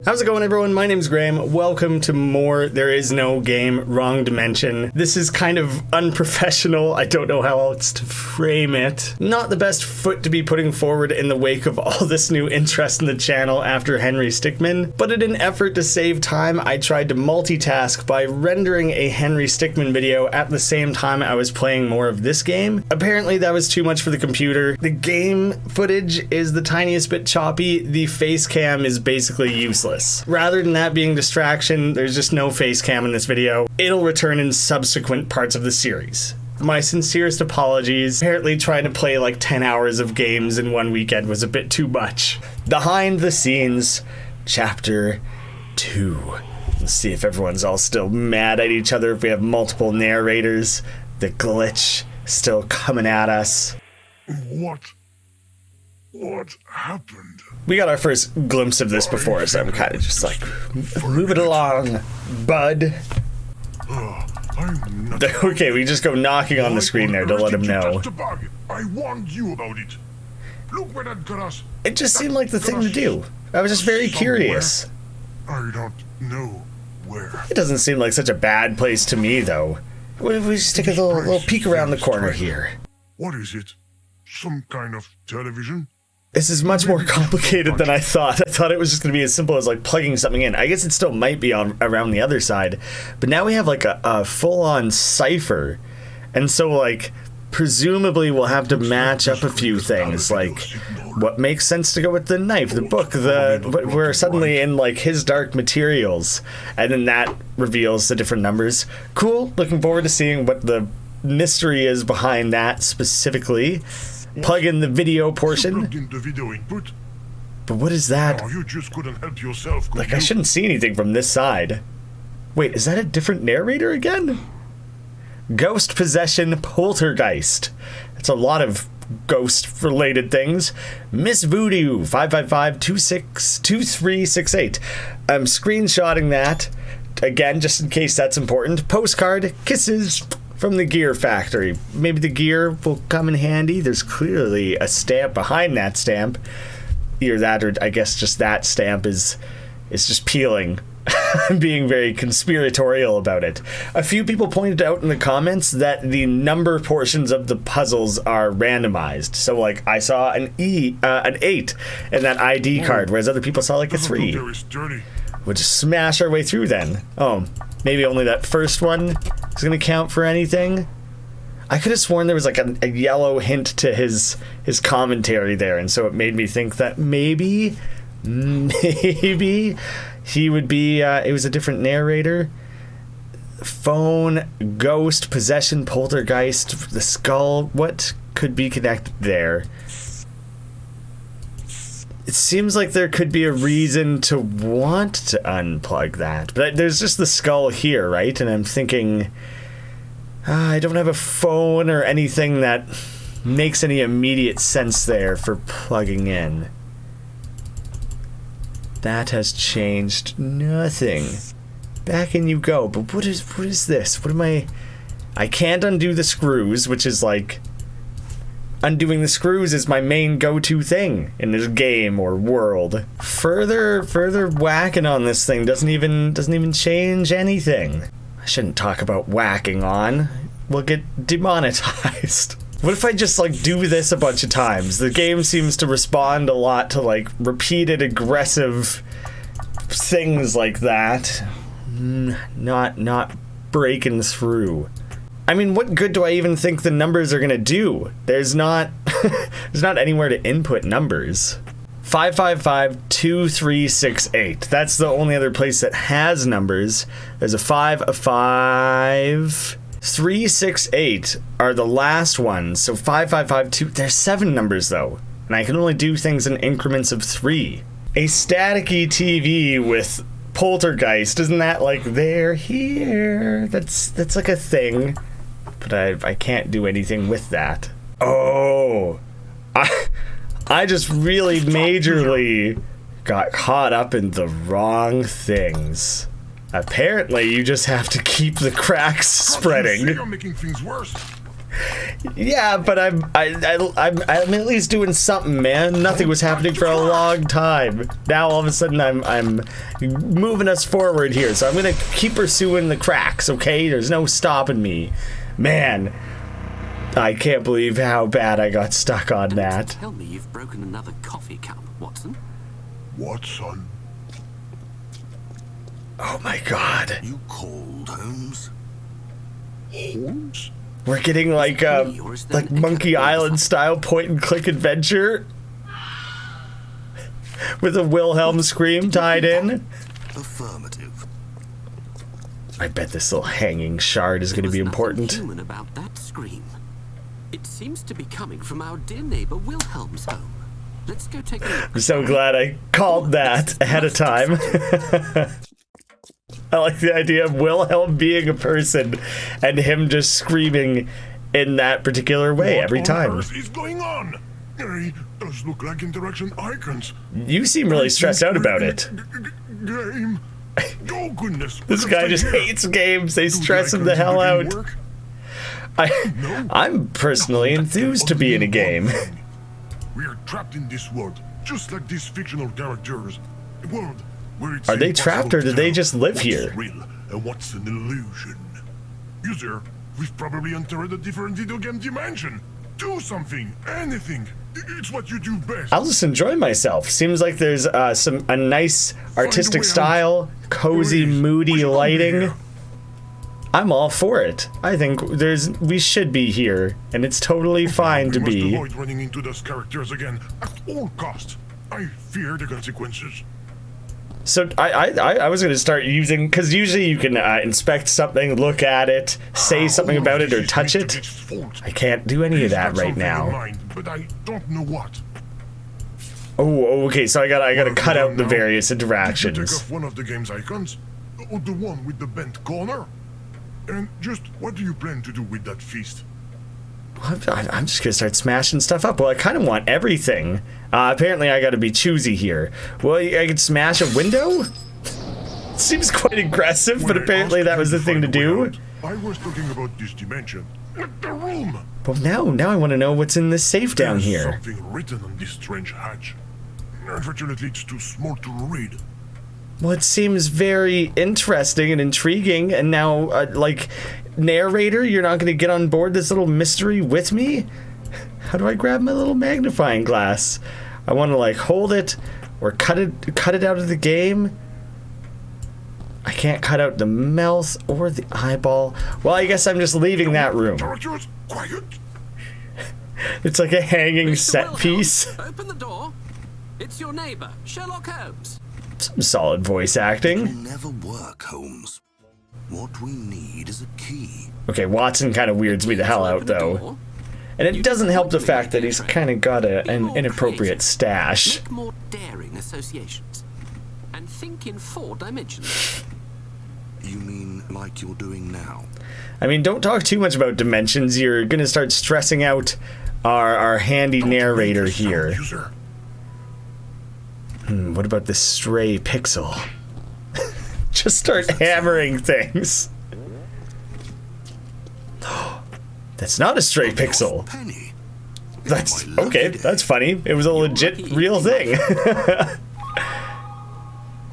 How's it going, everyone? My name's Graeme. Welcome to more There Is No Game, Wrong Dimension. This is kind of unprofessional. I don't know how else to frame it. Not the best foot to be putting forward in the wake of all this new interest in the channel after Henry Stickmin, but in an effort to save time, I tried to multitask by rendering a Henry Stickmin video at the same time I was playing more of this game. Apparently that was too much for the computer. The game footage is the tiniest bit choppy. The face cam is basically useless. Rather than that being distraction, there's just no face cam in this video. It'll return in subsequent parts of the series. My sincerest apologies. Apparently trying to play like 10 hours of games in one weekend was a bit too much. Behind the scenes, chapter 2. Let's see if everyone's all still mad at each other, if we have multiple narrators. The glitch still coming at us. What happened? We got our first glimpse of this before, so I'm kind of just like, move it along, bud. Okay, we just go knocking on the screen there to let him know. I warned you about it. Look where that got us. It just seemed like the thing to do. I was just very curious. I don't know where. It doesn't seem like such a bad place to me, though. What if we just take a little peek around the corner here? What is it? Some kind of television? This is much more complicated than I thought. I thought it was just going to be as simple as like plugging something in. I guess it still might be on around the other side, but now we have like a full-on cipher, and so like presumably we'll have to match up a few things, like what makes sense to go with the knife, the book, we're suddenly in like his dark materials, and then that reveals the different numbers. Cool. Looking forward to seeing what the mystery is behind that specifically. Plug in the video portion. But what is that? You just couldn't help yourself. Like, I shouldn't see anything from this side. Wait, is that a different narrator again? Ghost possession poltergeist. That's a lot of ghost-related things. Miss Voodoo 555-262368. I'm screenshotting that again, just in case that's important. Postcard, kisses from the gear factory. Maybe the gear will come in handy. There's clearly a stamp behind that stamp. Either that, or I guess just that stamp is just peeling. I'm being very conspiratorial about it. A few people pointed out in the comments that the number portions of the puzzles are randomized. So like I saw an 8 in that ID card, whereas other people saw like a 3. We'll just smash our way through then. Oh, maybe only that first one is going to count for anything. I could have sworn there was like a yellow hint to his commentary there, and so it made me think that maybe he would be, it was a different narrator. Phone, ghost, possession, poltergeist, the skull. What could be connected there? It seems like there could be a reason to want to unplug that. But there's just the skull here, right? And I'm thinking, I don't have a phone or anything that makes any immediate sense there for plugging in. That has changed nothing. Back in you go. But what is this? What am I can't undo the screws, which is like, undoing the screws is my main go-to thing in this game or world. Further whacking on this thing doesn't even change anything. I shouldn't talk about whacking on. We'll get demonetized. What if I just like do this a bunch of times? The game seems to respond a lot to like repeated aggressive things like that. Not breaking through. I mean, what good do I even think the numbers are gonna do? There's not anywhere to input numbers. 555-2368. That's the only other place that has numbers. There's a 5, a 5. 368 are the last ones. So 5552. There's 7 numbers though, and I can only do things in increments of 3. A staticky TV with poltergeist. Isn't that like they're here? That's like a thing. But I can't do anything with that. Oh, I just really majorly got caught up in the wrong things. Apparently, you just have to keep the cracks spreading. You're making things worse. Yeah, but I'm at least doing something, man. Nothing was happening for a long time. Now all of a sudden I'm moving us forward here, so I'm gonna keep pursuing the cracks. Okay, there's no stopping me, man. I can't believe how bad I got stuck on that. Tell me you've broken another coffee cup, Watson. Watson. Oh my God. You called, Holmes? Holmes? We're getting like Monkey Island style point and click adventure with a Wilhelm scream tied in. Affirmative. I bet this little hanging shard is going to be important. Human about that scream. It seems to be coming from our dear neighbor Wilhelm's home. Let's go take a look. I'm so glad I called that ahead of time. I like the idea of Wilhelm being a person and him just screaming in that particular way every time. What on earth is going on? Those look like interaction icons. You seem really stressed out about it. Game. Oh goodness. This guy just hates games. They stress him the hell out. I'm personally enthused to be in a game. We are trapped in this world, just like these fictional characters. A world where it's Are they trapped or do they just live here? What's real and what's an illusion? User, we've probably entered a different video game dimension. Do something, anything. It's what you do best. I'll just enjoy myself. Seems like there's a nice artistic style, cozy, moody lighting. I'm all for it. I think we should be here, and it's totally fine to be. We must avoid running into those characters again at all costs. I fear the consequences. So I was going to start using, because usually you can inspect something, look at it, say something about it, or touch it. I can't do any of that right now. Mind, but I don't know what. Oh, okay. So I gotta cut out the various interactions. Did you take off one of the game's icons, or the one with the bent corner? And just what do you plan to do with that feast? I'm just gonna start smashing stuff up. Well, I kind of want everything. Apparently, I gotta be choosy here. Well, I could smash a window? Seems quite aggressive, but apparently that was the thing to do. I was talking about this dimension. The room! Well, now I want to know what's in this safe down There's here. something written on this strange hatch. Unfortunately, it's too small to read. Well, it seems very interesting and intriguing, and now, like, narrator, you're not going to get on board this little mystery with me? How do I grab my little magnifying glass? I want to, like, hold it or cut it out of the game. I can't cut out the mouth or the eyeball. Well, I guess I'm just leaving that room. Characters, quiet. It's like a hanging Mr. set Wilhelm, piece. Open the door. It's your neighbor, Sherlock Holmes. Some solid voice acting. It'll never work, Holmes. What we need is a key. Okay, Watson kind of weirds me the hell out, though. And it doesn't help the fact that he's kind of got an inappropriate stash. Make more daring associations. And think in 4 dimensions. You mean like you're doing now? I mean, don't talk too much about dimensions. You're gonna start stressing out our handy narrator here. User. What about this stray pixel? Just start hammering things. That's not a stray pixel. Penny. That's My lucky okay. day. That's funny. It was a legit, real thing.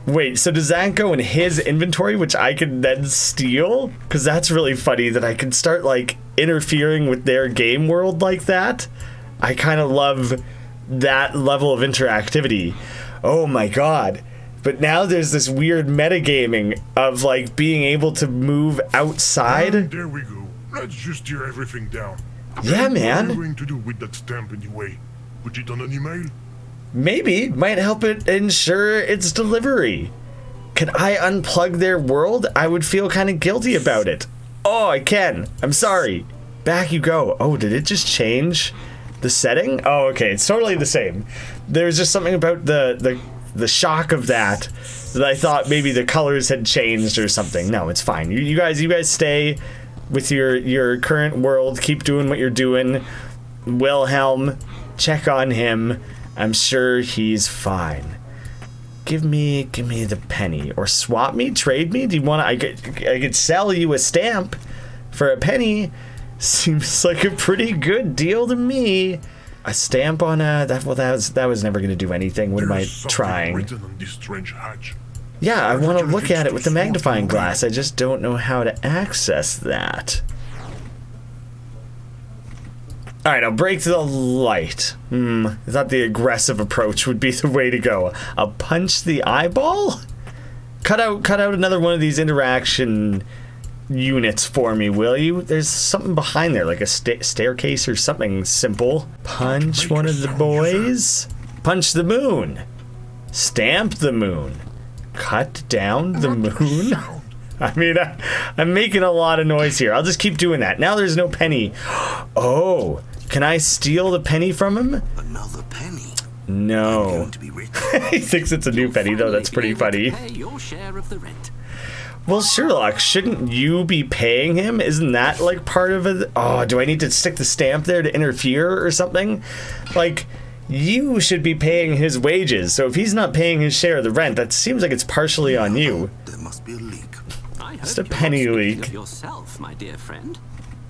Wait, so does that go in his inventory, which I can then steal? Because that's really funny that I can start, like, interfering with their game world like that. I kind of love that level of interactivity. Oh my god. But now there's this weird metagaming of, like, being able to move outside. And there we go. Let's just tear everything down. Yeah, And man. What are you going to do with that stamp anyway? Put it on an email? Maybe. Might help it ensure its delivery. Can I unplug their world? I would feel kind of guilty about it. Oh, I can. I'm sorry. Back you go. Oh, did it just change the setting? Oh, okay. It's totally the same. There's just something about the shock of that I thought maybe the colors had changed or something. No, it's fine. You guys stay with your current world. Keep doing what you're doing. Wilhelm, check on him. I'm sure he's fine. Give me the penny, or swap me, trade me. Do you want? I could sell you a stamp for a penny, Seems like a pretty good deal to me. A stamp on a... That was never going to do anything. What am I trying? Written on this strange hatch. Yeah, I want to look at it with the magnifying glass. I just don't know how to access that. Alright, I'll break the light. I thought the aggressive approach would be the way to go. I'll punch the eyeball? Cut out another one of these interaction units for me, will you? There's something behind there, like a staircase or something simple. Punch one of the boys. Punch the moon. Stamp the moon. Cut down the moon. I mean, I'm making a lot of noise here. I'll just keep doing that. Now there's no penny. Oh, can I steal the penny from him? Another penny? No. Going to be rich. He thinks it's a new penny, though. That's pretty funny. Pay your share of the rent. Well, Sherlock, shouldn't you be paying him? Isn't that, like, part of it? Oh, do I need to stick the stamp there to interfere or something? Like, you should be paying his wages. So if he's not paying his share of the rent, that seems like it's partially on you. There must be a leak. Just a penny leak. Yourself, my dear friend.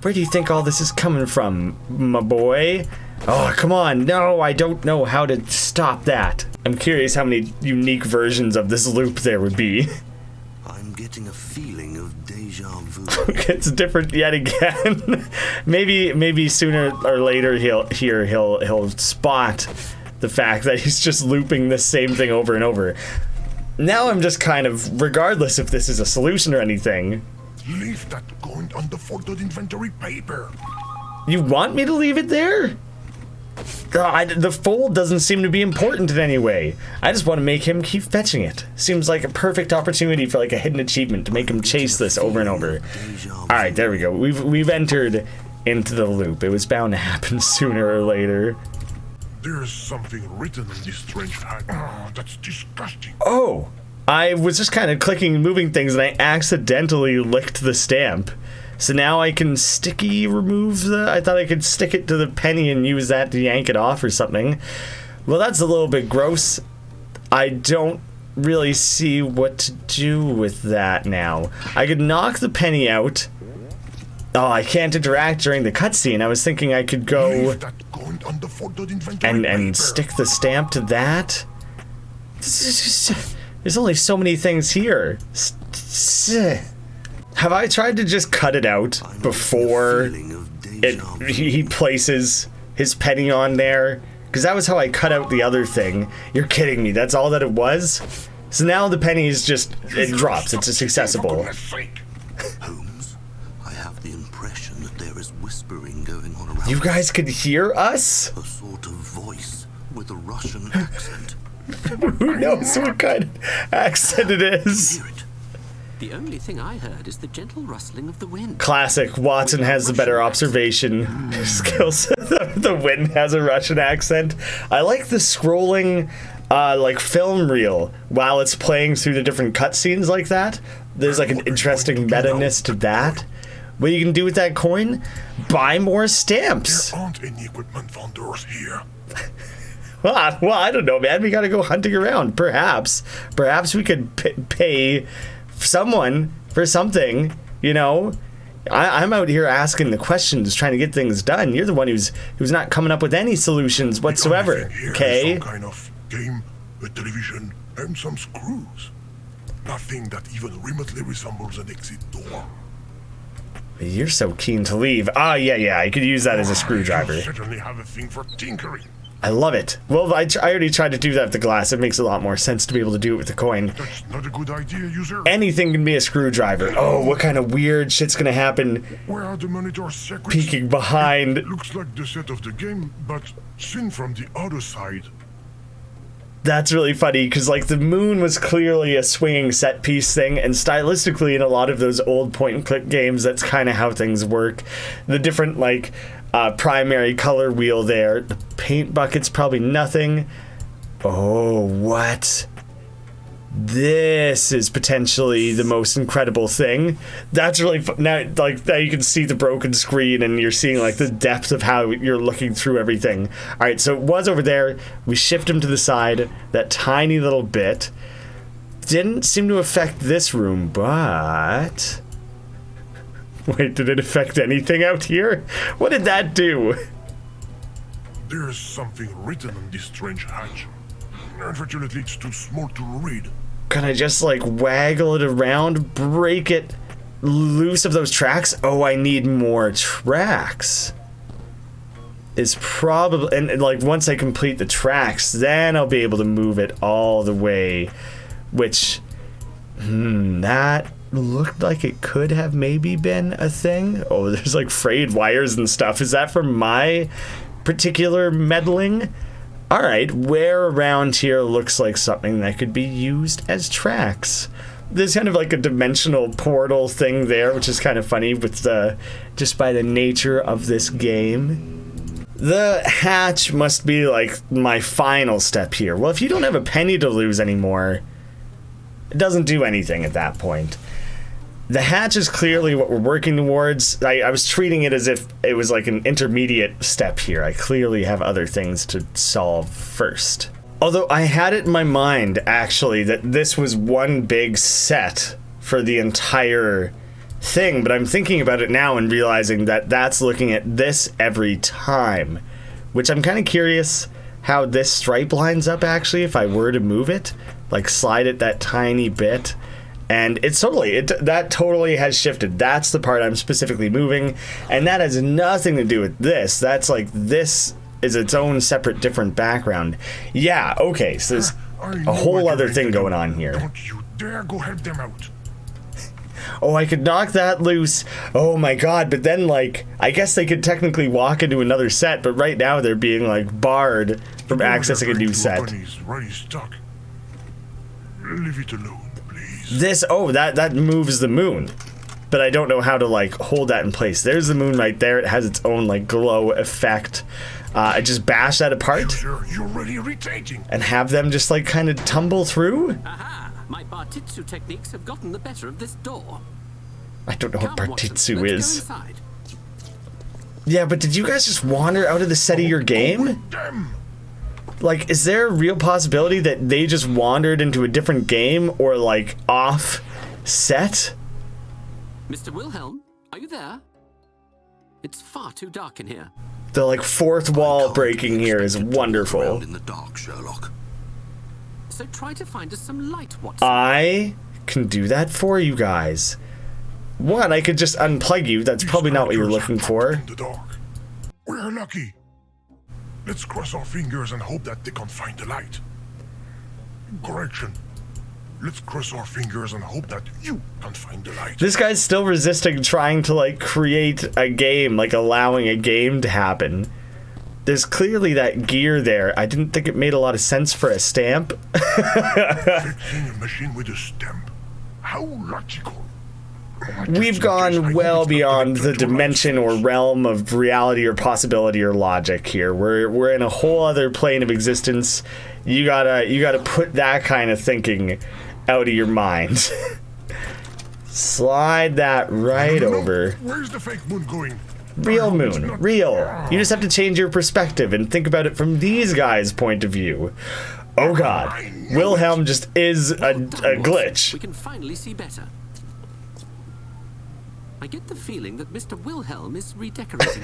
Where do you think all this is coming from, my boy? Oh, come on. No, I don't know how to stop that. I'm curious how many unique versions of this loop there would be. I'm getting a feeling of deja vu. It's different yet again. maybe sooner or later he'll spot the fact that he's just looping the same thing over and over. Now I'm just kind of, regardless if this is a solution or anything. Leave that coin on the folded inventory paper. You want me to leave it there? God, the fold doesn't seem to be important in any way. I just want to make him keep fetching it. Seems like a perfect opportunity for like a hidden achievement to make him chase this over and over. Alright, there we go. We've entered into the loop. It was bound to happen sooner or later. There's something written on this strange hat. Oh, that's disgusting. Oh, I was just kind of clicking and moving things and I accidentally licked the stamp. So now I can sticky remove the... I thought I could stick it to the penny and use that to yank it off or something. Well, that's a little bit gross. I don't really see what to do with that now. I could knock the penny out. Oh, I can't interact during the cutscene. I was thinking I could go and stick the stamp to that. There's only so many things here. Have I tried to just cut it out before he places his penny on there? Because that was how I cut out the other thing. You're kidding me. That's all that it was? So now the penny is just... It drops. It's just accessible. Holmes, I have the impression that there is whispering going on around. You guys could hear us? A sort of voice with a Russian accent. Who knows what kind of accent it is? Hear it. The only thing I heard is the gentle rustling of the wind. Classic. Watson has the better observation skills. The wind has a Russian accent. I like the scrolling, like film reel while it's playing through the different cutscenes like that. There's like an interesting meta-ness to that. What you can do with that coin? Buy more stamps. There aren't any equipment vendors here. Well, I don't know, man. We gotta go hunting around. Perhaps we could pay someone for something, you know. I'm out here asking the questions, trying to get things done. You're the one who's not coming up with any solutions whatsoever. Okay. Some kind of game, a television, and some screws. Nothing that even remotely resembles an exit door. You're so keen to leave. Ah, yeah. I could use that as a screwdriver. You certainly have a thing for tinkering. I love it. Well, I already tried to do that with the glass. It makes a lot more sense to be able to do it with the coin. That's not a good idea, user. Anything can be a screwdriver. Oh, what kind of weird shit's gonna happen? Where are the monitor secrets? Peeking behind. Looks like the set of the game, but seen from the other side. That's really funny, because, like, the moon was clearly a swinging set-piece thing, and stylistically in a lot of those old point-and-click games, that's kind of how things work. The different, like, primary color wheel there. The paint bucket's probably nothing. Oh, what? This is potentially the most incredible thing. That's really now, like, now you can see the broken screen and you're seeing like the depth of how you're looking through everything. All right, so it was over there. We shift him to the side that tiny little bit. Didn't seem to affect this room, but Wait, did it affect anything out here? What did that do? There's something written on this strange hatch. Unfortunately, it's too small to read. Can I just like waggle it around, break it loose of those tracks? Oh, I need more tracks. Is probably, and like once I complete the tracks, then I'll be able to move it all the way, which, that looked like it could have maybe been a thing. Oh, there's like frayed wires and stuff. Is that from my particular meddling? All right, where around here looks like something that could be used as tracks? There's kind of like a dimensional portal thing there, which is kind of funny with just by the nature of this game. The hatch must be like my final step here. Well, if you don't have a penny to lose anymore, it doesn't do anything at that point. The hatch is clearly what we're working towards. I was treating it as if it was like an intermediate step here. I clearly have other things to solve first. Although I had it in my mind, actually, that this was one big set for the entire thing, but I'm thinking about it now and realizing that that's looking at this every time, which I'm kind of curious how this stripe lines up, actually, if I were to move it, like slide it that tiny bit. And it's totally, that totally has shifted. That's the part I'm specifically moving, and that has nothing to do with this. That's like, this is its own separate different background. Yeah, okay, so there's a whole other thing going on here. Don't you dare go help them out. Oh, I could knock that loose. Oh my god, but then, like, I guess they could technically walk into another set, but right now they're being, like, barred from accessing a new set. Already stuck. Leave it alone, please. This, oh, that moves the moon. But I don't know how to, like, hold that in place. There's the moon right there. It has its own, like, glow effect. I just bash that apart. Sure, you're really irritating. And have them just, like, kind of tumble through. Aha! My Bartitsu techniques have gotten the better of this door. I don't know what Come, Watson, Bartitsu let's is. go inside. Yeah, but did you guys just wander out of the set of your game? Them. Like, is there a real possibility that they just wandered into a different game or, like, off set? Mr. Wilhelm, are you there? It's far too dark in here. The, like, fourth wall Can't breaking be here is expected to walk wonderful. around in the dark, Sherlock. So try to find us some light, Watson. I can do that for you guys. One, I could just unplug you. That's probably not what you're looking for. In the dark. We're lucky. Let's cross our fingers and hope that they can find the light. Correction. Let's cross our fingers and hope that you can find the light. This guy's still resisting trying to, like, create a game, like, allowing a game to happen. There's clearly that gear there. I didn't think it made a lot of sense for a stamp. Fixing a machine with a stamp. How logical. We've gone well beyond the dimension or realm of reality or possibility or logic here. We're in a whole other plane of existence. You gotta put that kind of thinking out of your mind. Slide that right over. Where's the fake moon going? Real moon, real. You just have to change your perspective and think about it from these guys' point of view. Oh god, Wilhelm just is a glitch. We can finally see better. I get the feeling that Mr. Wilhelm is redecorating.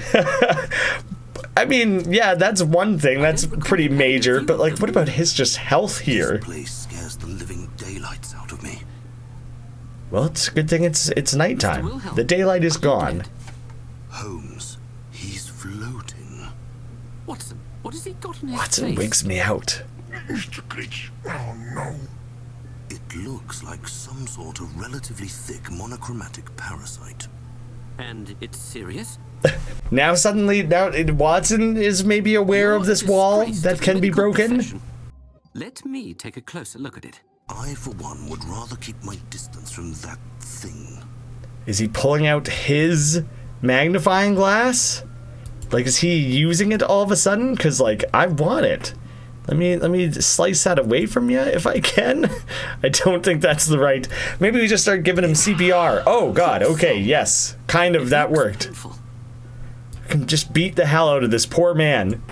I mean, yeah, that's one thing. That's pretty major. But, like, what about his just health here? This place scares the living daylights out of me. Well, it's a good thing it's nighttime. The daylight is gone. Holmes, he's floating. Watson, what has he got in his Watson face? wigs me out. Mr. Glitch. Oh no. It looks like some sort of relatively thick monochromatic parasite. And it's serious? Now Watson is maybe aware You're of this a wall disgrace that to can the be medical broken. profession. Let me take a closer look at it. I, for one, would rather keep my distance from that thing. Is he pulling out his magnifying glass? Like, is he using it all of a sudden? Because, like, I want it. Let me slice that away from you if I can. I don't think that's the right. Maybe we just start giving him CPR. Oh god, okay, yes. Kind of, that worked. I can just beat the hell out of this poor man.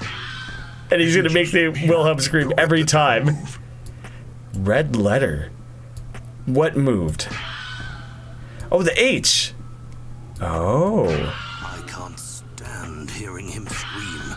And he's gonna make the Wilhelm scream every time. Red letter. What moved? Oh, the H. Oh. I can't stand hearing him scream.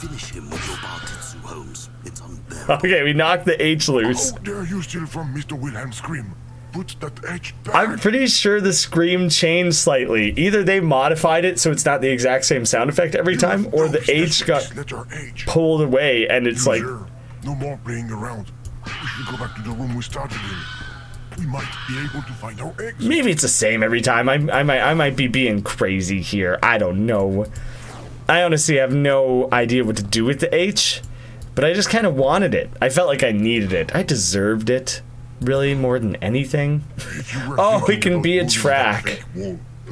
Finish him with your Bartetsu, Holmes. It's unbearable. Okay, we knocked the H loose. How dare you steal from Mr. Wilhelm Scream? Put that H back. I'm pretty sure the scream changed slightly. Either they modified it so it's not the exact same sound effect every time, or the H got letter H. pulled away and it's like... User, no more playing around. We should go back to the room we started in. We might be able to find our eggs. Maybe it's the same every time. I might be being crazy here. I don't know. I honestly have no idea what to do with the H, but I just kind of wanted it. I felt like I needed it. I deserved it, really, more than anything. Oh, it can be a track.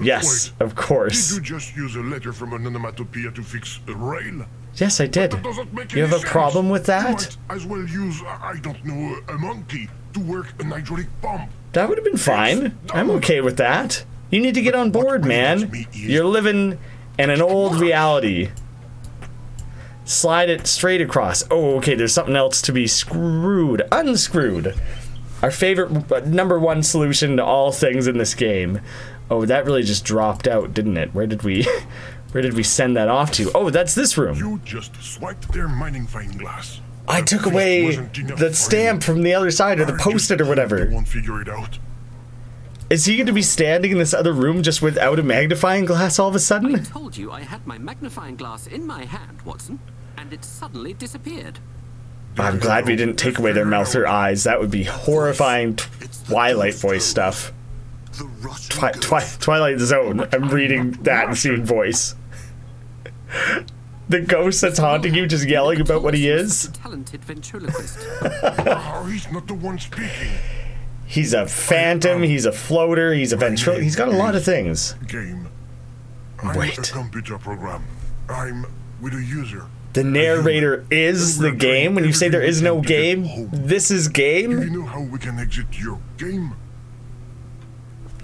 Yes, of course. Did you just use a letter from an onomatopoeia to fix a rail? Yes, I did. That doesn't make You any have a sense. problem with You that? might as well use, I don't know, a monkey to work an hydraulic pump. That would have been fine. I'm okay with that. You need to get on board, man. You're living in an old reality. Slide it straight across. Oh, okay, there's something else to be screwed. Unscrewed. Our favorite #1 solution to all things in this game. Oh, that really just dropped out, didn't it? Where did we send that off to? Oh, that's this room. You just swiped their magnifying glass. I took away the stamp from the other side, or the post-it or whatever. Won't figure it out. Is he going to be standing in this other room just without a magnifying glass all of a I sudden? told you I had my magnifying glass in my hand, Watson, and it suddenly disappeared. I'm glad we didn't take away their mouth or eyes. That would be horrifying Twilight voice stuff. The Russian Twilight Zone. I'm reading that and seeing voice. The ghost that's haunting you just yelling about what he is? A talented ventriloquist. Oh, he's not the one speaking. He's a phantom, he's a floater, he's a ventriloquist. He's got a lot of things. Game. I'm Wait. a computer program. I'm with a user. The narrator is the game? When you say there is no game, this is Do game? you know how we can exit your game?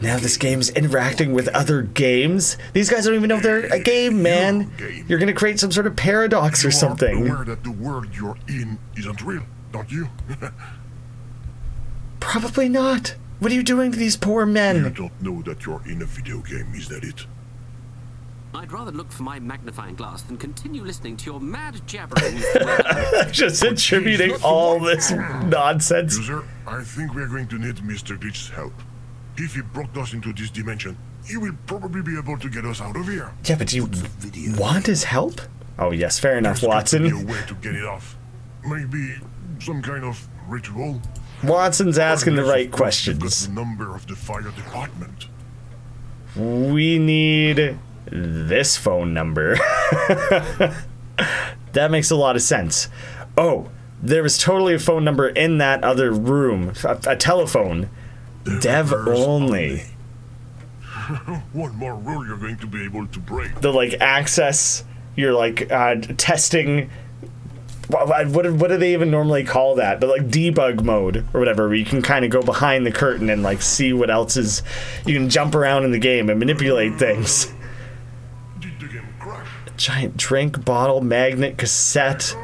Now this game's interacting with other games? These guys don't even know they're a game, man. You're gonna create some sort of paradox or You are something. aware that the world you're in isn't real, don't you? Probably not. What are you doing to these poor You men? don't know that you're in a video game, is that it? I'd rather look for my magnifying glass than continue listening to your mad jabbering. Just attributing all this nonsense. User, I think we're going to need Mr. Glitch's help. If he brought us into this dimension, he will probably be able to get us out of here. Yeah, but do you want his help? Oh yes, fair enough, There's got to be Watson. a way to get it off. Maybe some kind of ritual. Watson's asking the Unless, right of course, you've got questions. the number of the fire department. We need this phone number. That makes a lot of sense. Oh, there was totally a phone number in that other room. A telephone. Dev only. One more rule you're going to be able to break. The like access, you're like testing. What do they even normally call that? The like debug mode or whatever, where you can kind of go behind the curtain and like see what else is. You can jump around in the game and manipulate things. Did the game crash? Giant drink bottle, magnet, cassette,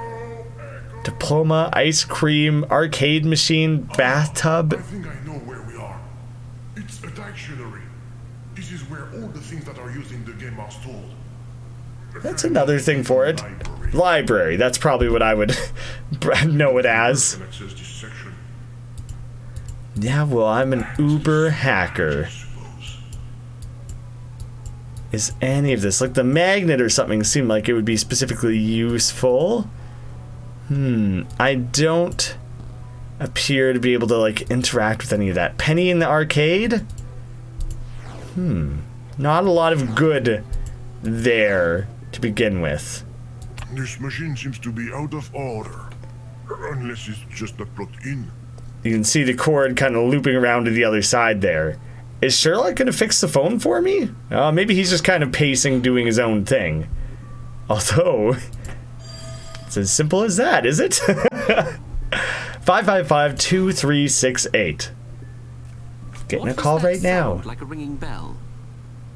diploma, ice cream, arcade machine, bathtub. I think I know where we are. It's a dictionary. This is where all the things that are used in the game are stored. That's another thing for it. Library. That's probably what I would know it as. Can access this section, Yeah, well, I'm an Uber hacker. I suppose. Is any of this like the magnet or something seem like it would be specifically useful? I don't appear to be able to like interact with any of that. Penny in the arcade? Not a lot of good there to begin with. This machine seems to be out of order. Unless it's just not plugged in. You can see the cord kind of looping around to the other side there. Is Sherlock going to fix the phone for me? Maybe he's just kind of pacing, doing his own thing. Although, it's as simple as that, is it? 555-2368. Getting a call right now. Like a ringing bell.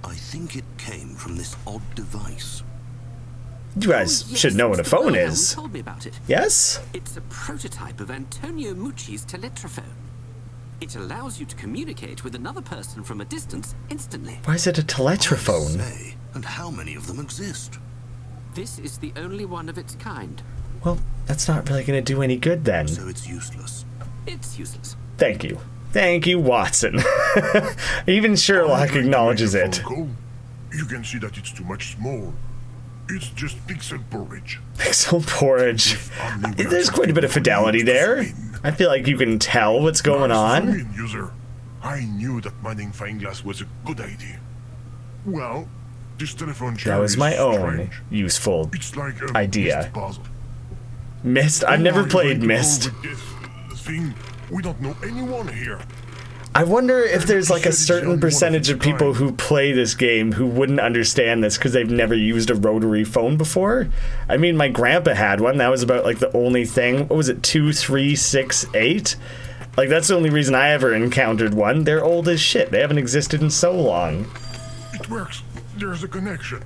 I think it came from this odd device. You guys Oh, yes, should know what a Mr. phone Wilhelm is. told me about it. Yes? It's a prototype of Antonio Mucci's teletrophone. It allows you to communicate with another person from a distance instantly. Why is it a teletrophone? Say, and how many of them exist? This is the only one of its kind. Well, that's not really going to do any good then. So it's useless. It's useless. Thank you. Thank you, Watson. Even Sherlock acknowledges it. You can see that it's too much small. It's just pixel porridge. Pixel porridge. There's quite a bit of fidelity there. I feel like you can tell what's going on. User. I knew that magnifying glass was a good idea. Well, this telephone chair That was my is own strange. useful It's like a idea. Myst puzzle. Myst? I've never played Myst. We don't know anyone here. I wonder if there's like a certain percentage of people who play this game who wouldn't understand this because they've never used a rotary phone before. I mean, my grandpa had one. That was about like the only thing. What was it? 2, 3, 6, 8? Like that's the only reason I ever encountered one. They're old as shit. They haven't existed in so long. It works. There's a connection.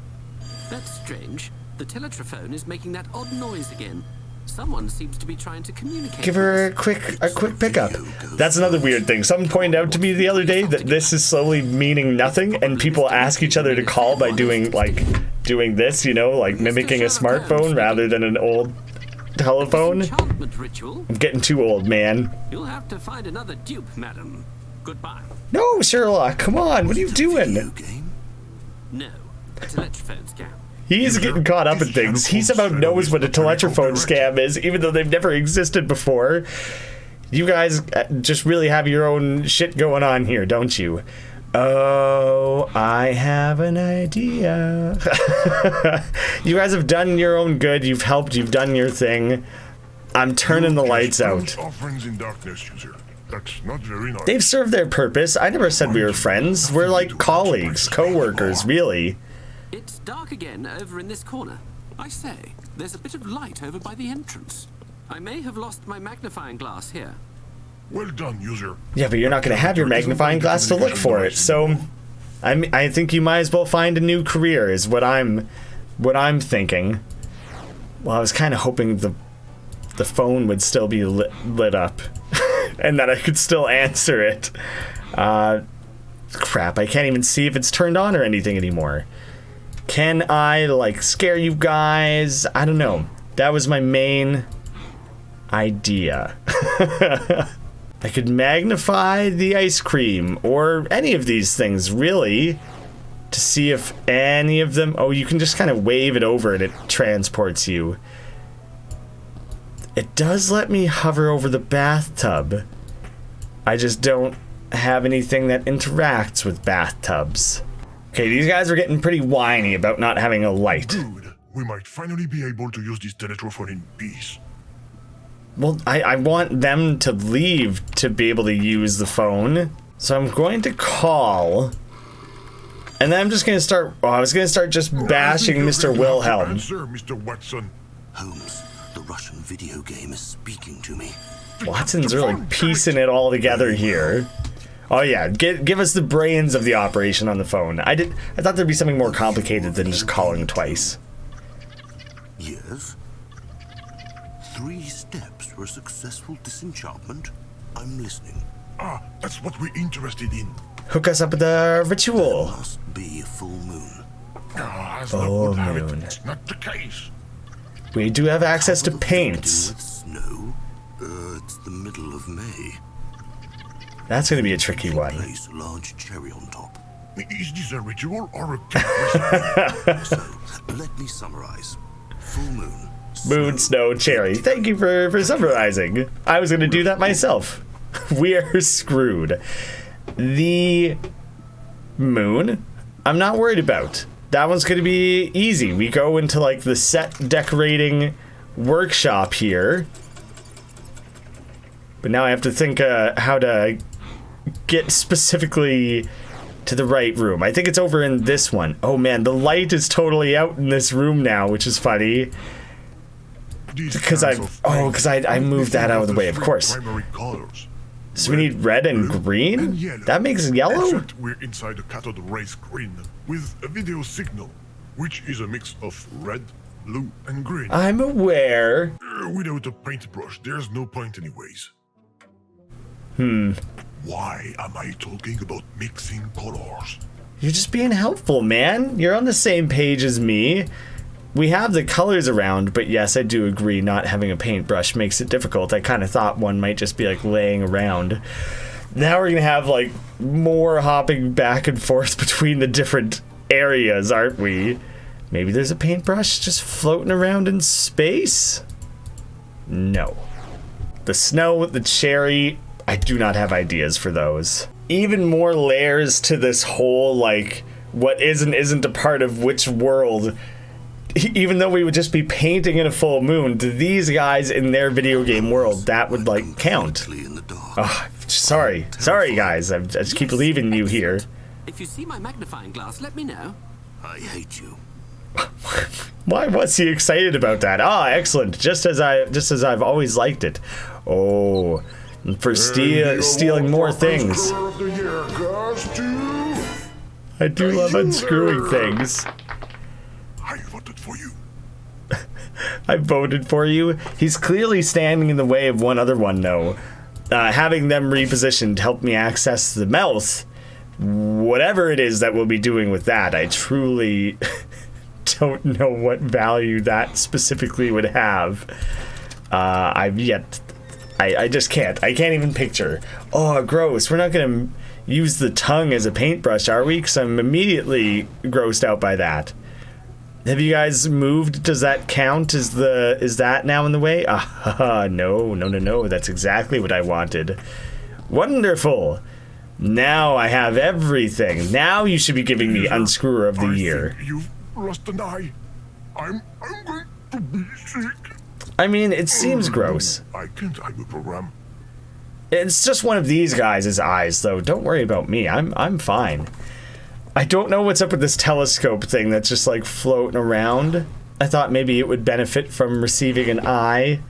That's strange. The teletrophone is making that odd noise again. Someone seems to be trying to communicate. Give her a quick pickup. That's another weird thing. Someone pointed out to me the other day that this is slowly meaning nothing, and people ask each other to call by doing this, you know, like mimicking a smartphone rather than an old telephone. Enchantment ritual. I'm getting too old, man. You'll have to find another dupe, madam. Goodbye. No, Sherlock, come on. What are you doing? Game? No, a teletrophone scam. He's getting caught up in things. He somehow knows what a teletrophone scam is, even though they've never existed before. You guys just really have your own shit going on here, don't you? Oh, I have an idea. You guys have done your own good. You've helped. You've done your thing. I'm turning the lights out. Our friends in darkness, user. That's not very nice. They've served their purpose. I never said we were friends. We're like colleagues, co-workers, really. It's dark again over in this corner. I say, there's a bit of light over by the entrance. I may have lost my magnifying glass here. Well done, user. Yeah, but you're not going to have your magnifying glass to look for it, so I think you might as well find a new career, is what I'm thinking. Well, I was kind of hoping the phone would still be lit up, and that I could still answer it. Crap, I can't even see if it's turned on or anything anymore. Can I, like, scare you guys? I don't know. That was my main idea. I could magnify the ice cream, or any of these things, really, to see if any of them... Oh, you can just kind of wave it over and it transports you. It does let me hover over the bathtub. I just don't have anything that interacts with bathtubs. Okay, these guys are getting pretty whiny about not having a light. Good. We might finally be able to use this teletrophone in peace. Well, I want them to leave to be able to use the phone. So I'm going to call. And then I'm just going to start... Oh, I was going to start just bashing Mr. Wilhelm. Answer, Mr. Watson. Holmes, the Russian video game is speaking to me. Watson's really piecing it all together here. Oh yeah, give us the brains of the operation on the phone. I thought there'd be something more complicated than just calling twice. Yes. 3 steps for a successful disenchantment. I'm listening. Ah, that's what we're interested in. Hook us up with a ritual. Must be a full moon. Ah, as Full luck would have it, moon. it's not the case. We do have access to With paints. snow. It's the middle of May. That's going to be a tricky one. Place a large cherry on top. Is this a ritual or a cake recipe? So, let me summarize. Full moon. Moon, snow, cherry. Thank you for summarizing. I was going to do that myself. We are screwed. The moon, I'm not worried about. That one's going to be easy. We go into like the set decorating workshop here. But now I have to think how to get specifically to the right room. I think it's over in this one. Oh man, the light is totally out in this room now, which is funny. Because I moved that out of the way, of course. So we need red and green? That makes yellow? Except we're inside a cathode ray screen with a video signal, which is a mix of red, blue, and green. I'm aware. Without a paintbrush, there's no point anyways. Why am I talking about mixing colors? You're just being helpful, man. You're on the same page as me. We have the colors around, but yes, I do agree not having a paintbrush makes it difficult. I kind of thought one might just be like laying around. Now we're gonna have like more hopping back and forth between the different areas, aren't we? Maybe there's a paintbrush just floating around in space? No. The snow, the cherry, I do not have ideas for those. Even more layers to this whole, like, what is and isn't a part of which world. Even though we would just be painting in a full moon, to these guys in their video game world, that would, like, count. Oh, sorry guys, I just keep leaving you here. If you see my magnifying glass, let me know. I hate you. Why was he excited about that? Ah, excellent. Just as I've always liked it. Oh, for stealing more things. I do love unscrewing things. I voted for you. I voted for you. He's clearly standing in the way of one other one, though. Having them repositioned helped me access the mouth. Whatever it is that we'll be doing with that, I truly don't know what value that specifically would have. I just can't. I can't even picture. Oh, gross. We're not going to use the tongue as a paintbrush, are we? Because I'm immediately grossed out by that. Have you guys moved? Does that count? Is that now in the way? No. That's exactly what I wanted. Wonderful. Now I have everything. Now you should be giving me Unscrewer of the Year. You've lost an eye. I'm going to be sick. I mean, it seems gross. I can't hide the program. It's just one of these guys' eyes, though. Don't worry about me. I'm fine. I don't know what's up with this telescope thing that's just like floating around. I thought maybe it would benefit from receiving an eye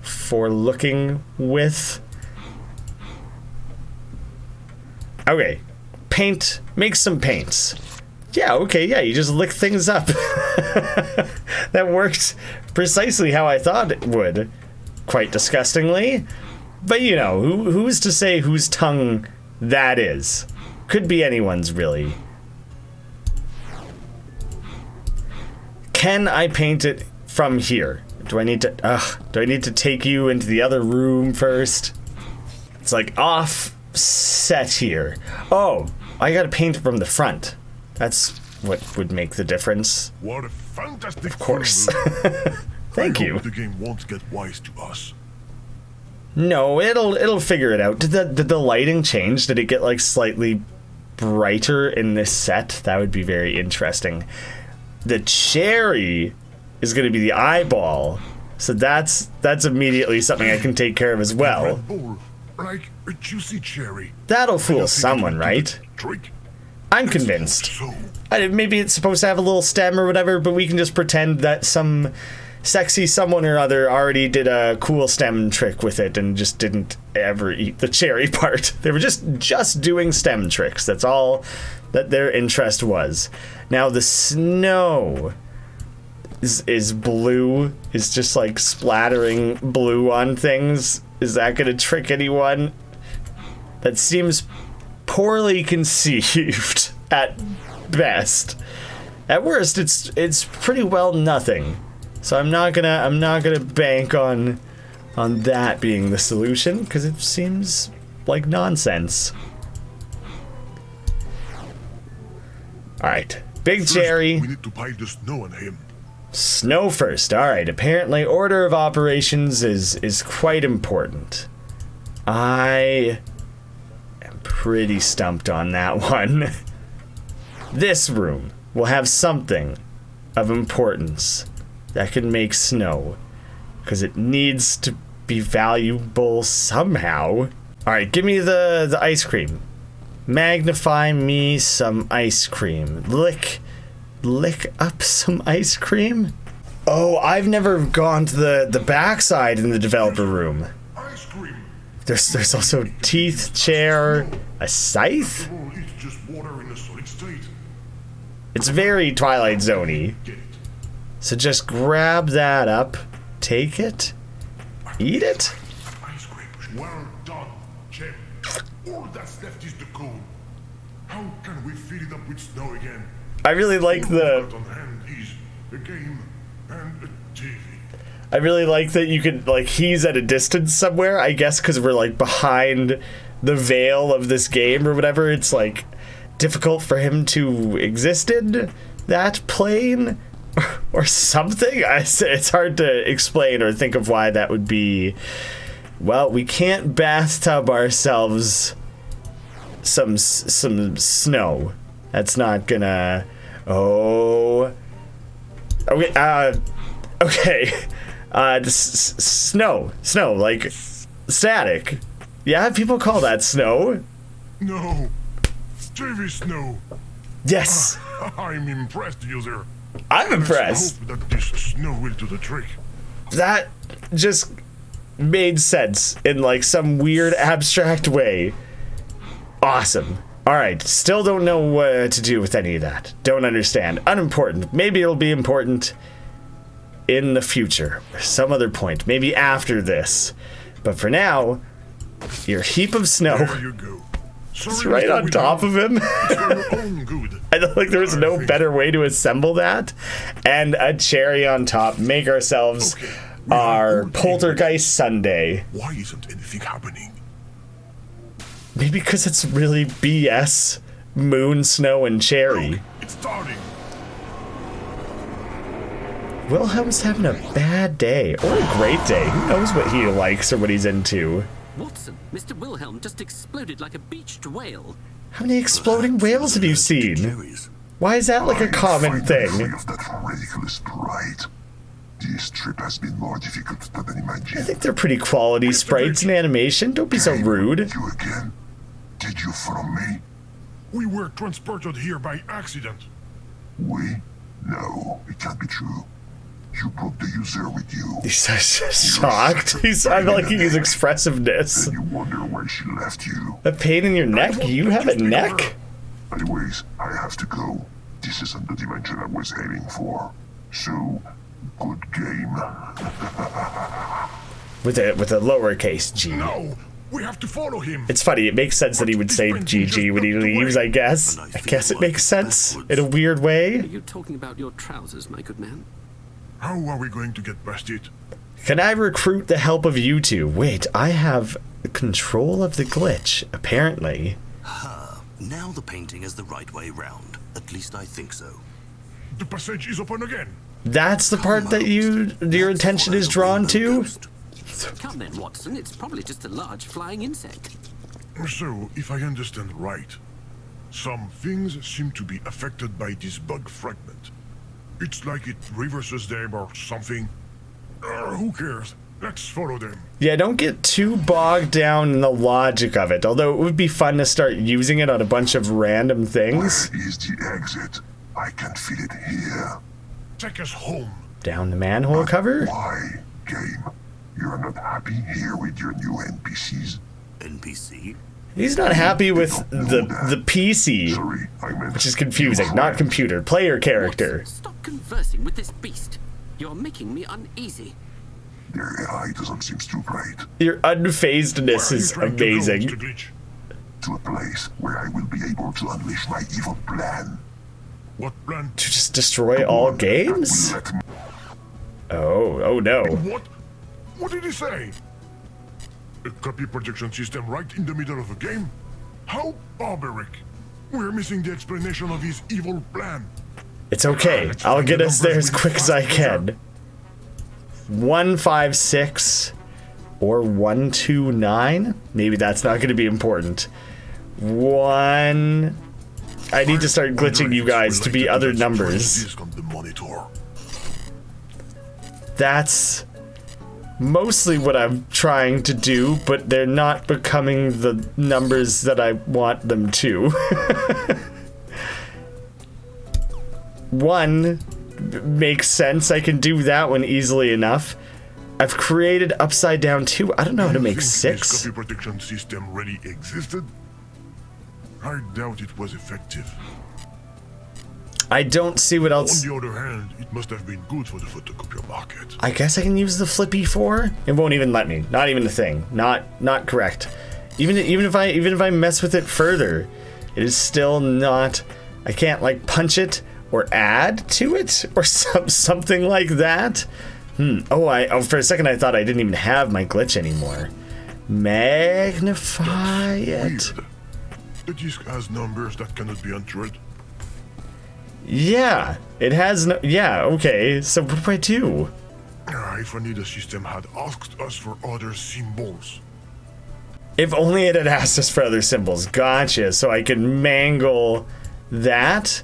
for looking with. Okay, paint, make some paints. Yeah, okay, yeah, you just lick things up. That worked precisely how I thought it would. Quite disgustingly. But you know, who's to say whose tongue that is? Could be anyone's, really. Can I paint it from here? Do I need to take you into the other room first? It's like offset here. Oh, I gotta paint it from the front. That's what would make the difference. What a fantastic Of course. Thank you. The game won't get wise to us. No, it'll figure it out. Did the lighting change? Did it get like slightly brighter in this set? That would be very interesting. The cherry is going to be the eyeball, so that's immediately something I can take care of as well. Red bull, like a juicy cherry. That'll fool someone, right? Trick. I'm convinced. So, Maybe it's supposed to have a little stem or whatever, but we can just pretend that some sexy someone or other already did a cool stem trick with it and just didn't ever eat the cherry part. They were just doing stem tricks. That's all that their interest was. Now the snow is blue, is just like splattering blue on things. Is that gonna trick anyone? That seems poorly conceived at best. At worst, it's pretty well nothing. So I'm not gonna bank on that being the solution, because it seems like nonsense. Alright, big cherry. We need to pile the snow on him. Snow first. Alright, apparently order of operations is quite important. I am pretty stumped on that one. This room will have something of importance that can make snow, because it needs to be valuable somehow. Alright, give me the ice cream. Magnify me some ice cream. Lick up some ice cream? Oh, I've never gone to the backside in the developer room. Ice cream. There's also teeth, chair, a scythe? Oh, it's just water in a solid state. It's very Twilight Zone-y. Get it. So just grab that up, take it, eat it. Ice cream. Well done, Jim. Order. All that's left is the cone. How can we fill it up with snow again? I really like All we've the... got on hand is a game and a TV. I really like that you could, like, he's at a distance somewhere, I guess because we're, like, behind the veil of this game or whatever. It's, like, difficult for him to exist in that plane or something. It's hard to explain or think of why that would be. Well, we can't bathtub ourselves some snow. That's not gonna... Oh... Okay, okay. Snow, like static. Yeah, people call that snow. No, TV snow. Yes, I'm impressed, user. I'm impressed. Let's hope that this snow will do the trick. That just made sense in like some weird abstract way. Awesome. All right, still don't know what to do with any of that. Don't understand. Unimportant. Maybe it'll be important in the future, or some other point, maybe after this. But for now, your heap of snow. There you go. It's right on top of him. It's for your own good. I feel like there was no better way to assemble that. And a cherry on top. Make ourselves our poltergeist sundae. Why isn't anything happening? Maybe because it's really BS moon, snow, and cherry. Look, it's starting. Wilhelm's having a bad day, or a great day. Who knows what he likes or what he's into? Watson, Mr. Wilhelm just exploded like a beached whale. How many exploding whales have you seen? Cherries. Why is that like a common thing? Of that radical sprite. This trip has been more difficult than I imagined. think they're pretty quality sprites and animation. Don't be so rude. You again? Did you follow me? We were transported here by accident. We? No, it can't be true. You brought the user with you. He's so shocked. I'm liking his expressiveness. And you wonder why she left you. A pain in your neck? You have a neck? Anyways, I have to go. This isn't the dimension I was aiming for. So, good game. With a lowercase g. No, we have to follow him. It's funny, it makes sense that he would say GG when he leaves, I guess. I guess it makes sense in a weird Are way. you talking about your trousers, my good man? How are we going to get past it? Can I recruit the help of you two? Wait, I have control of the glitch, apparently. Now the painting is the right way round. At least I think so. The passage is open again. That's the part that your attention is drawn to? Come then, Watson. It's probably just a large flying insect. So, if I understand right, some things seem to be affected by this bug fragment. It's like it reverses them or something. Who cares? Let's follow them. Yeah, don't get too bogged down in the logic of it, although it would be fun to start using it on a bunch of random things. Where is the exit? I can feel it here. Take us home. Down the manhole cover? Why, game? You're not happy here with your new NPCs? NPC? He's not happy with the PC, Sorry, I meant... which is confusing. Not computer, player character. Stop conversing with this beast. You're making me uneasy. Their AI doesn't seem too great. Your unfazedness is amazing. To glitch? To a place where I will be able to unleash my evil plan. What plan? To just destroy all games? Let me... Oh no. What? What did he say? A copy projection system right in the middle of a game? How barbaric. We're missing the explanation of his evil plan. It's okay. I'll get us there as quick as I can. 156 or 129? Maybe that's not going to be important. I need to start glitching you guys to be other numbers. That's mostly what I'm trying to do, but they're not becoming the numbers that I want them to. 1 makes sense. I can do that one easily enough. I've created upside down 2. I don't know how to make 6. This copy protection system really existed? I doubt it was effective. I don't see what else. On the other hand, it must have been good for the photocopier market. I guess I can use the Flippy 4. It won't even let me. Not even a thing. Not correct. Even if I mess with it further, it is still not. I can't like punch it or add to it or something like that. Oh, for a second I thought I didn't even have my glitch anymore. Magnify it. Weird. The disc has numbers that cannot be entered. Yeah, it has no. Yeah, okay. So what do I do? If only the system had asked us for other symbols. If only it had asked us for other symbols. Gotcha. So I could mangle that,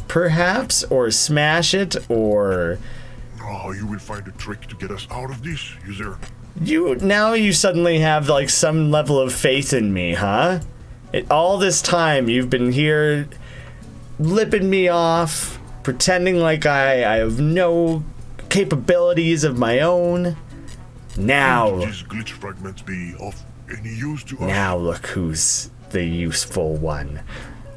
perhaps, or smash it, or. Oh, you will find a trick to get us out of this, user. You suddenly have like some level of faith in me, huh? All this time you've been here lipping me off, pretending like I have no capabilities of my own. Now, Would these glitch fragments be of any use to us? now look who's the useful one.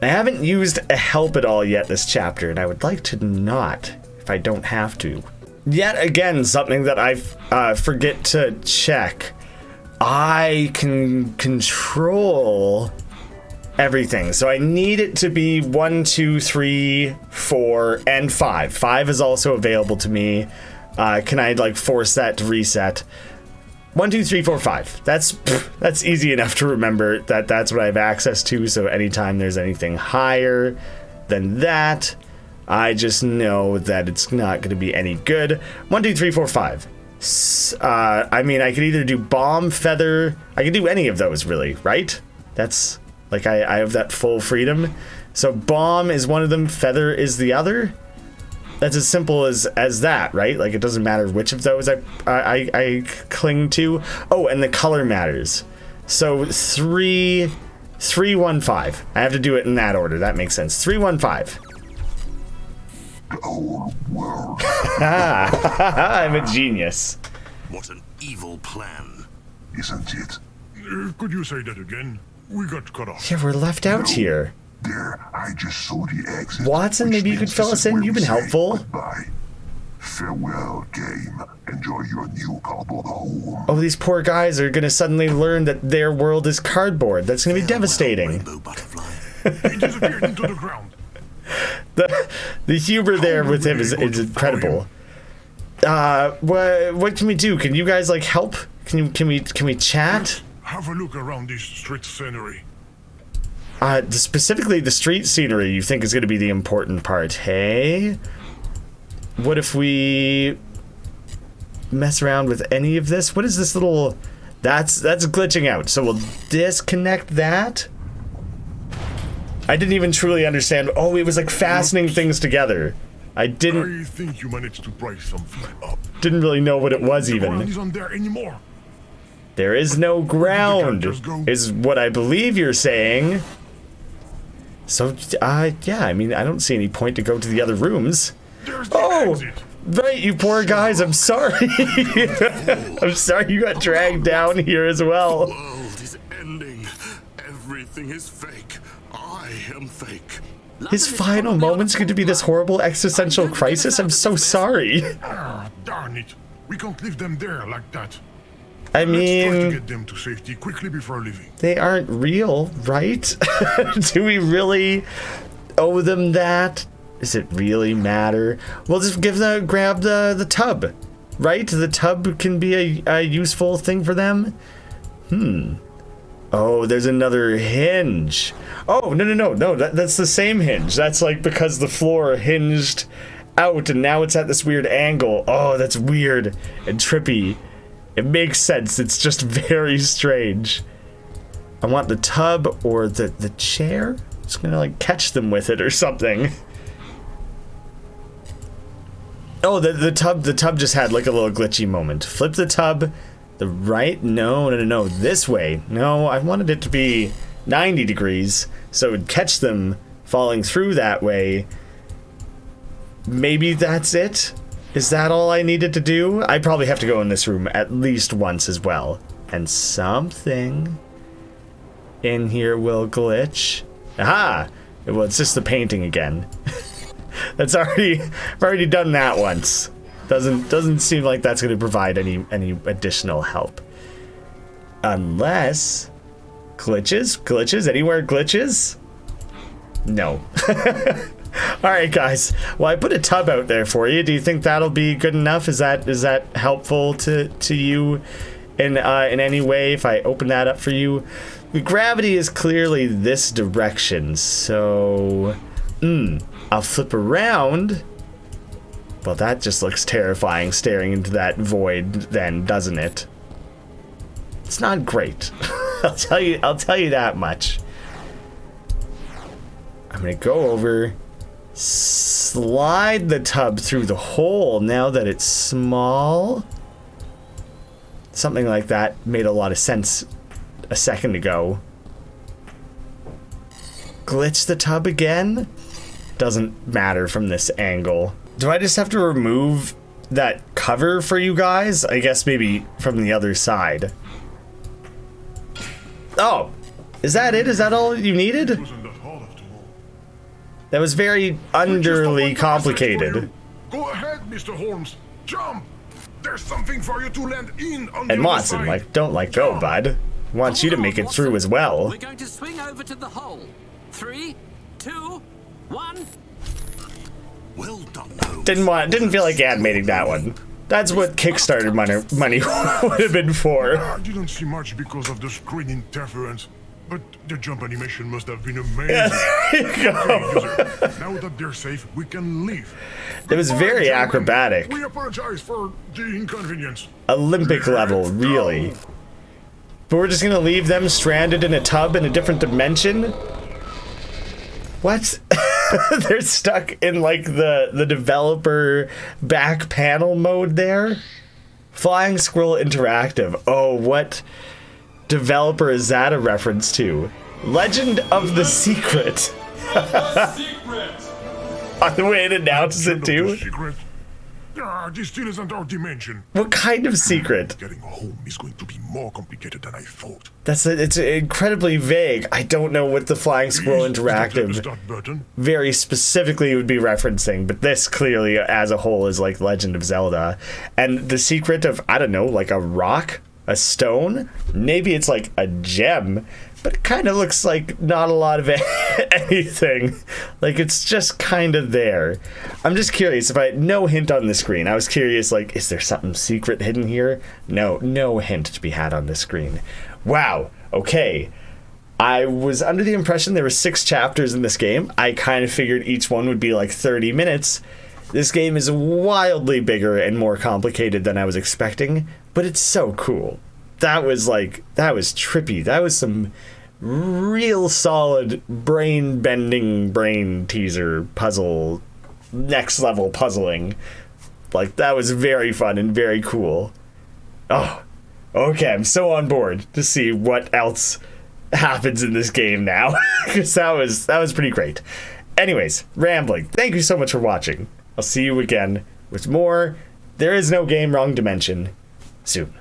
I haven't used a help at all yet this chapter, and I would like to not, if I don't have to. Yet again, something that I forget to check. I can control everything. So I need it to be 1, 2, 3, 4, and 5. 5 is also available to me. Can I like force that to reset? 1, 2, 3, 4, 5. That's easy enough to remember that that's what I have access to. So anytime there's anything higher than that, I just know that it's not going to be any good. 1, 2, 3, 4, 5. I mean, I could either do bomb, feather. I could do any of those, really, right? That's like I have that full freedom. So bomb is one of them, feather is the other. That's as simple as that, right? Like it doesn't matter which of those I cling to. Oh, and the color matters. So 3, 3, 1, 5. I have to do it in that order. That makes sense. 3, 1, 5. The whole world. I'm a genius. What an evil plan. Isn't it? Could you say that again? We got cut off. Yeah, we're left out here. There, I just saw the exit. Watson, which maybe you means could fill this us is in. where You've we been say helpful. Goodbye. Farewell, game. Enjoy your new cardboard home. Oh, these poor guys are gonna suddenly learn that their world is cardboard. That's gonna be devastating. Rainbow butterfly. He disappeared into the ground. The humor there with him is incredible. What can we do? Can you guys like help? Can we chat? Have a look around this street scenery. Specifically the street scenery you think is going to be the important part, hey? What if we mess around with any of this? What is this little... That's glitching out, so we'll disconnect that. I didn't even truly understand. Oh, it was like fastening things together. I I didn't think you managed to price something up. really know what it was The ground even. isn't there anymore. There is no ground, just go. is what I believe you're saying. So, yeah, I mean, I don't see any point to go to the other rooms. There's the Oh, exit. right, you poor guys, I'm sorry. I'm sorry you got dragged down here as well. World is ending. Everything is fake. I am fake. His final moment's going to be this horrible existential crisis. I'm so sorry. Ah, darn it. We can't leave them there like that. I Let's try to mean, get them to safety quickly before leaving. they aren't real, right? Do we really owe them that? Does it really matter? We'll just grab the tub, right? The tub can be a useful thing for them. Oh, there's another hinge. Oh, no, that's the same hinge. That's like because the floor hinged out and now it's at this weird angle. Oh, that's weird and trippy. It makes sense. It's just very strange. I want the tub or the chair. Just gonna like catch them with it or something. Oh, the tub just had like a little glitchy moment. Flip the tub. The right? No. This way. No, I wanted it to be 90 degrees, so it would catch them falling through that way. Maybe that's it? Is that all I needed to do? I probably have to go in this room at least once as well. And something in here will glitch. Aha! Well, it's just the painting again. I've already done that once. Doesn't seem like that's going to provide any additional help. Unless Glitches? Glitches? Anywhere glitches? No. Alright, guys. Well, I put a tub out there for you. Do you think that'll be good enough? Is that helpful to you in any way if I open that up for you? The gravity is clearly this direction, so... I'll flip around. Well, that just looks terrifying, staring into that void then, doesn't it? It's not great. I'll tell you that much. I'm gonna go over, slide the tub through the hole now that it's small. Something like that made a lot of sense a second ago. Glitch the tub again? Doesn't matter from this angle. Do I just have to remove that cover for you guys? I guess maybe from the other side. Oh, is that it? Is that all you needed? That was very underly complicated. Go ahead, Mr. Holmes. Jump. There's something for you to land in on the And other Watson, side. like, don't let go, bud. Wants you to make it through as well. We're going to swing over to the hole. 3, 2, 1. Well done, Holmes. Didn't feel like animating that one. That's what Kickstarter money would have been for. I didn't see much because of the screen interference, but the jump animation must have been amazing. There you go. Okay, user, now that they're safe, we can leave. It was Goodbye, very gentlemen. acrobatic. We apologize for the inconvenience. Olympic level, really. But we're just gonna leave them stranded in a tub in a different dimension? What? They're stuck in like the developer back panel mode there? Flying Squirrel Interactive. Oh, what developer is that a reference to? Legend of the Secret. On the way it announces it too? Secret. This still isn't our dimension. What kind of secret? Getting home is going to be more complicated than I thought. It's incredibly vague. I don't know what the Flying Squirrel Please stop the Interactive start button. very specifically would be referencing, but this clearly as a whole is like Legend of Zelda. And the secret of, I don't know, like a rock, a stone, maybe it's like a gem, but it kind of looks like not a lot of anything. Like it's just kind of there. I'm just curious, if I had no hint on the screen, I was curious, like, is there something secret hidden here? No hint to be had on the screen. Wow, okay. I was under the impression there were 6 chapters in this game. I kind of figured each one would be like 30 minutes. This game is wildly bigger and more complicated than I was expecting, but it's so cool. That was trippy. That was some real solid brain-bending brain teaser puzzle, next level puzzling. Like, that was very fun and very cool. Oh, okay, I'm so on board to see what else happens in this game now, because that was pretty great. Anyways, rambling. Thank you so much for watching. I'll see you again with more There Is No Game Wrong Dimension soon.